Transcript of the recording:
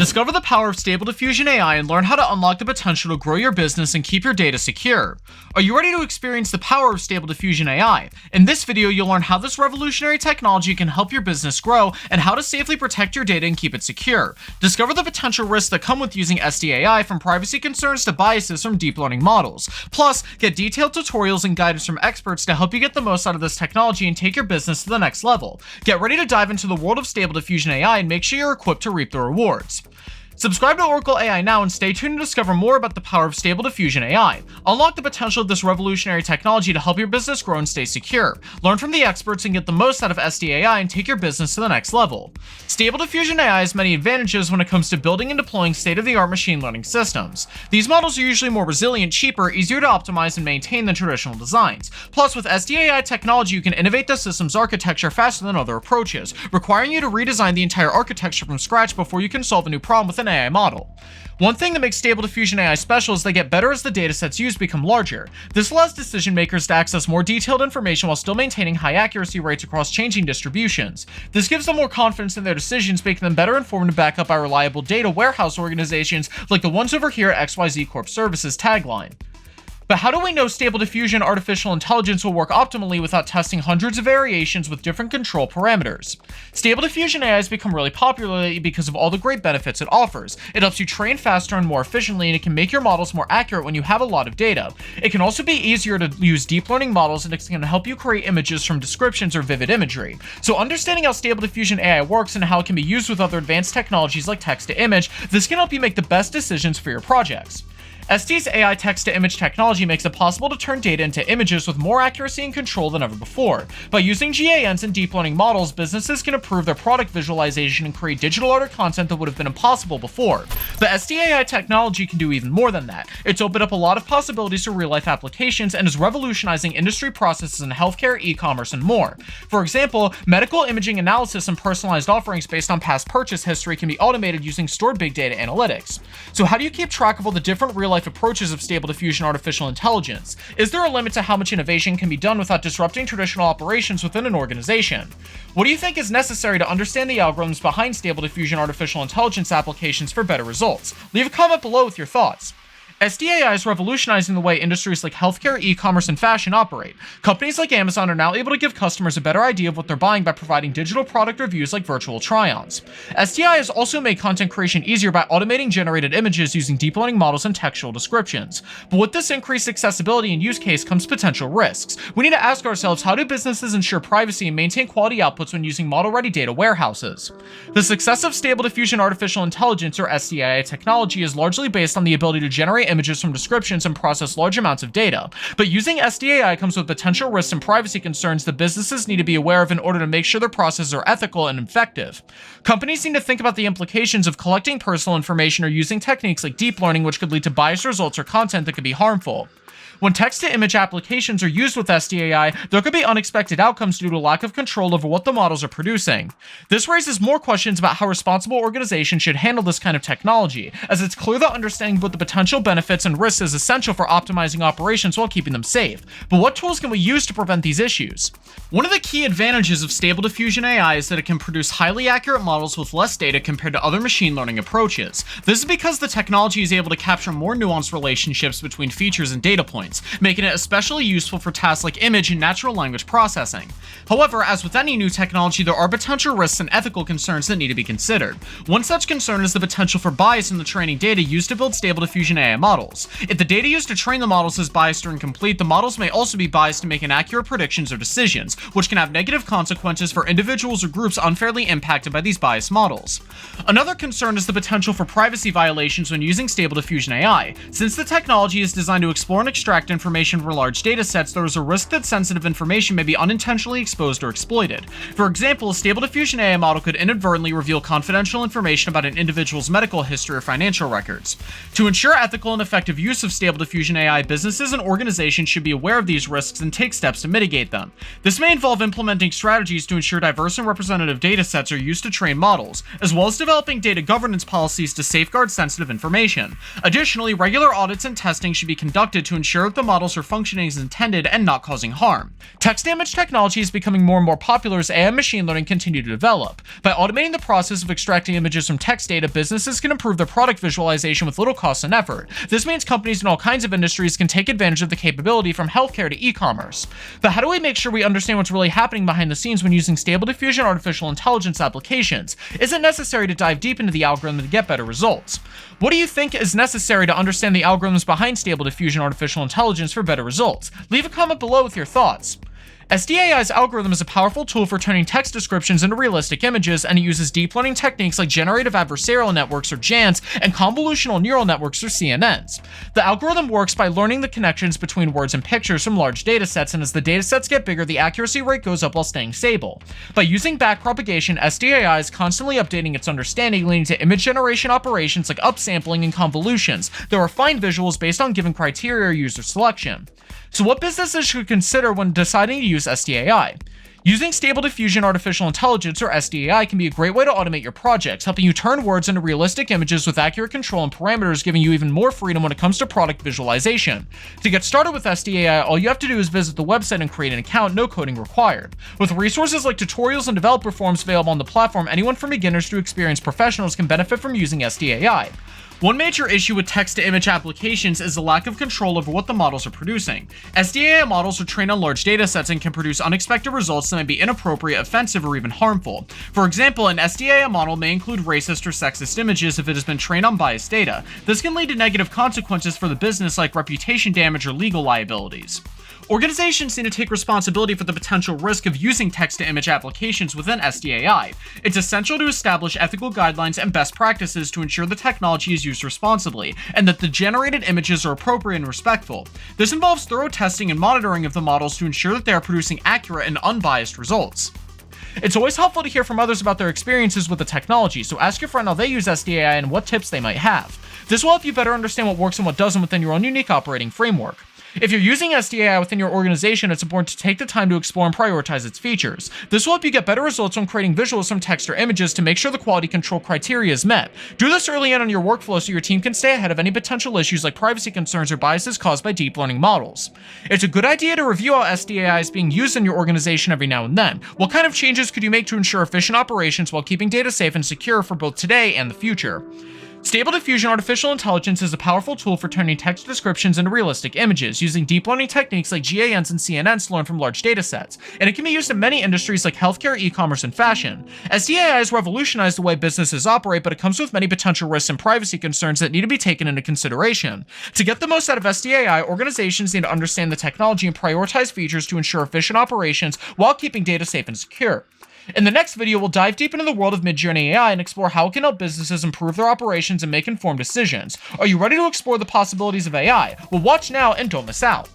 Discover the power of Stable Diffusion AI and learn how to unlock the potential to grow your business and keep your data secure. Are you ready to experience the power of Stable Diffusion AI? In this video, you'll learn how this revolutionary technology can help your business grow and how to safely protect your data and keep it secure. Discover the potential risks that come with using SDAI, from privacy concerns to biases from deep learning models. Plus, get detailed tutorials and guidance from experts to help you get the most out of this technology and take your business to the next level. Get ready to dive into the world of Stable Diffusion AI and make sure you're equipped to reap the rewards. Subscribe to Oracle AI now and stay tuned to discover more about the power of Stable Diffusion AI. Unlock the potential of this revolutionary technology to help your business grow and stay secure. Learn from the experts and get the most out of SDAI and take your business to the next level. Stable Diffusion AI has many advantages when it comes to building and deploying state-of-the-art machine learning systems. These models are usually more resilient, cheaper, easier to optimize and maintain than traditional designs. Plus, with SDAI technology, you can innovate the system's architecture faster than other approaches, requiring you to redesign the entire architecture from scratch before you can solve a new problem with an AI model. One thing that makes Stable Diffusion AI special is they get better as the datasets used become larger. This allows decision makers to access more detailed information while still maintaining high accuracy rates across changing distributions. This gives them more confidence in their decisions, making them better informed and backed up by reliable data warehouse organizations like the ones over here at XYZ Corp Services tagline. But how do we know Stable Diffusion artificial intelligence will work optimally without testing hundreds of variations with different control parameters? Stable Diffusion AI has become really popular lately because of all the great benefits it offers. It helps you train faster and more efficiently, and it can make your models more accurate when you have a lot of data. It can also be easier to use deep learning models, and it can help you create images from descriptions or vivid imagery. So understanding how Stable Diffusion AI works and how it can be used with other advanced technologies like text-to-image, this can help you make the best decisions for your projects. ST's AI text-to-image technology makes it possible to turn data into images with more accuracy and control than ever before. By using GANs and deep learning models, businesses can improve their product visualization and create digital art or content that would have been impossible before. But STAI technology can do even more than that. It's opened up a lot of possibilities for real-life applications and is revolutionizing industry processes in healthcare, e-commerce, and more. For example, medical imaging analysis and personalized offerings based on past purchase history can be automated using stored big data analytics. So how do you keep track of all the different real-life approaches of Stable Diffusion artificial intelligence? Is there a limit to how much innovation can be done without disrupting traditional operations within an organization? What do you think is necessary to understand the algorithms behind Stable Diffusion artificial intelligence applications for better results? Leave a comment below with your thoughts. SDAI is revolutionizing the way industries like healthcare, e-commerce, and fashion operate. Companies like Amazon are now able to give customers a better idea of what they're buying by providing digital product reviews like virtual try-ons. SDAI has also made content creation easier by automating generated images using deep learning models and textual descriptions. But with this increased accessibility and use case comes potential risks. We need to ask ourselves, how do businesses ensure privacy and maintain quality outputs when using model-ready data warehouses? The success of Stable Diffusion artificial intelligence, or SDAI technology, is largely based on the ability to generate images from descriptions and process large amounts of data. But using SDAI comes with potential risks and privacy concerns that businesses need to be aware of in order to make sure their processes are ethical and effective. Companies need to think about the implications of collecting personal information or using techniques like deep learning, which could lead to biased results or content that could be harmful. When text-to-image applications are used with SDAI, there could be unexpected outcomes due to lack of control over what the models are producing. This raises more questions about how responsible organizations should handle this kind of technology, as it's clear that understanding both the potential benefits and risks is essential for optimizing operations while keeping them safe. But what tools can we use to prevent these issues? One of the key advantages of Stable Diffusion AI is that it can produce highly accurate models with less data compared to other machine learning approaches. This is because the technology is able to capture more nuanced relationships between features and data points, making it especially useful for tasks like image and natural language processing. However, as with any new technology, there are potential risks and ethical concerns that need to be considered. One such concern is the potential for bias in the training data used to build Stable Diffusion AI models. If the data used to train the models is biased or incomplete, the models may also be biased to make inaccurate predictions or decisions, which can have negative consequences for individuals or groups unfairly impacted by these biased models. Another concern is the potential for privacy violations when using Stable Diffusion AI. Since the technology is designed to explore and extract information from large data sets, there is a risk that sensitive information may be unintentionally exposed or exploited. For example, a Stable Diffusion AI model could inadvertently reveal confidential information about an individual's medical history or financial records. To ensure ethical and effective use of Stable Diffusion AI, businesses and organizations should be aware of these risks and take steps to mitigate them. This may involve implementing strategies to ensure diverse and representative data sets are used to train models, as well as developing data governance policies to safeguard sensitive information. Additionally, regular audits and testing should be conducted to ensure ensure that the models are functioning as intended and not causing harm. Text-to-image technology is becoming more and more popular as AI and machine learning continue to develop. By automating the process of extracting images from text data, businesses can improve their product visualization with little cost and effort. This means companies in all kinds of industries can take advantage of the capability from healthcare to e-commerce. But how do we make sure we understand what's really happening behind the scenes when using Stable Diffusion artificial intelligence applications? Is it necessary to dive deep into the algorithm to get better results? What do you think is necessary to understand the algorithms behind Stable Diffusion artificial intelligence for better results? Leave a comment below with your thoughts. SDAI's algorithm is a powerful tool for turning text descriptions into realistic images, and it uses deep learning techniques like generative adversarial networks, or GANs, and convolutional neural networks, or CNNs. The algorithm works by learning the connections between words and pictures from large datasets, and as the datasets get bigger, the accuracy rate goes up while staying stable. By using backpropagation, SDAI is constantly updating its understanding, leading to image generation operations like upsampling and convolutions that refine visuals based on given criteria or user selection. So what businesses should consider when deciding to use SDAI? Using Stable Diffusion Artificial Intelligence, or SDAI, can be a great way to automate your projects, helping you turn words into realistic images with accurate control and parameters, giving you even more freedom when it comes to product visualization. To get started with SDAI, all you have to do is visit the website and create an account, no coding required. With resources like tutorials and developer forums available on the platform, anyone from beginners to experienced professionals can benefit from using SDAI. One major issue with text-to-image applications is the lack of control over what the models are producing. SDAI models are trained on large datasets and can produce unexpected results that may be inappropriate, offensive, or even harmful. For example, an SDAI model may include racist or sexist images if it has been trained on biased data. This can lead to negative consequences for the business, like reputation damage or legal liabilities. Organizations need to take responsibility for the potential risk of using text-to-image applications within SDAI. It's essential to establish ethical guidelines and best practices to ensure the technology is used responsibly, and that the generated images are appropriate and respectful. This involves thorough testing and monitoring of the models to ensure that they are producing accurate and unbiased results. It's always helpful to hear from others about their experiences with the technology, so ask your friend how they use SDAI and what tips they might have. This will help you better understand what works and what doesn't within your own unique operating framework. If you're using SDAI within your organization, it's important to take the time to explore and prioritize its features. This will help you get better results when creating visuals from text or images to make sure the quality control criteria is met. Do this early on your workflow so your team can stay ahead of any potential issues like privacy concerns or biases caused by deep learning models. It's a good idea to review how SDAI is being used in your organization every now and then. What kind of changes could you make to ensure efficient operations while keeping data safe and secure for both today and the future? Stable Diffusion Artificial Intelligence is a powerful tool for turning text descriptions into realistic images, using deep learning techniques like GANs and CNNs to learn from large datasets, and it can be used in many industries like healthcare, e-commerce, and fashion. SDAI has revolutionized the way businesses operate, but it comes with many potential risks and privacy concerns that need to be taken into consideration. To get the most out of SDAI, organizations need to understand the technology and prioritize features to ensure efficient operations while keeping data safe and secure. In the next video, we'll dive deep into the world of Midjourney AI and explore how it can help businesses improve their operations and make informed decisions. Are you ready to explore the possibilities of AI? Well, watch now and don't miss out.